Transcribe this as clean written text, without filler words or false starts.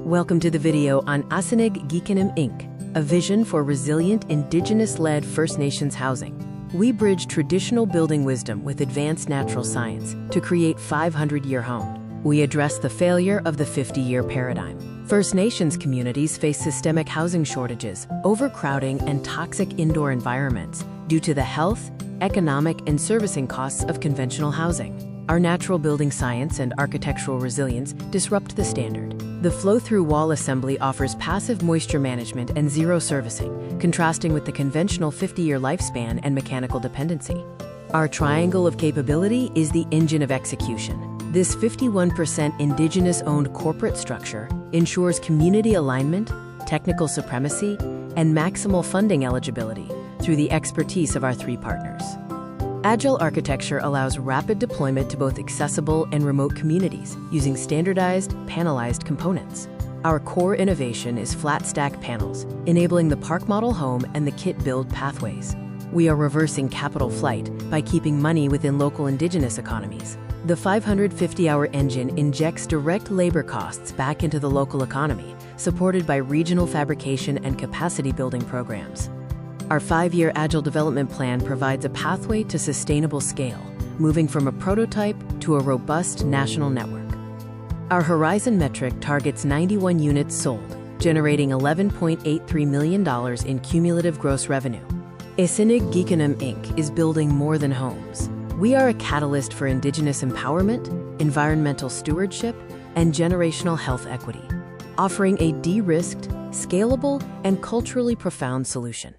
Welcome to the video on Asiniig Gikenim Inc., a vision for resilient, Indigenous-led First Nations housing. We bridge traditional building wisdom with advanced natural science to create 500-year home. We address the failure of the 50-year paradigm. First Nations communities face systemic housing shortages, overcrowding, and toxic indoor environments due to the health, economic, and servicing costs of conventional housing. Our natural building science and architectural resilience disrupt the standard. The flow-through wall assembly offers passive moisture management and zero servicing, contrasting with the conventional 50-year lifespan and mechanical dependency. Our triangle of capability is the engine of execution. This 51% Indigenous-owned corporate structure ensures community alignment, technical supremacy, and maximal funding eligibility through the expertise of our three partners. Agile architecture allows rapid deployment to both accessible and remote communities using standardized, panelized components. Our core innovation is flat stack panels, enabling the park model home and the kit build pathways. We are reversing capital flight by keeping money within local Indigenous economies. The 550-hour engine injects direct labor costs back into the local economy, supported by regional fabrication and capacity building programs. Our 5-year Agile development plan provides a pathway to sustainable scale, moving from a prototype to a robust national network. Our Horizon metric targets 91 units sold, generating $11.83 million in cumulative gross revenue. Asiniig Gikenim Inc. is building more than homes. We are a catalyst for Indigenous empowerment, environmental stewardship, and generational health equity, offering a de-risked, scalable, and culturally profound solution.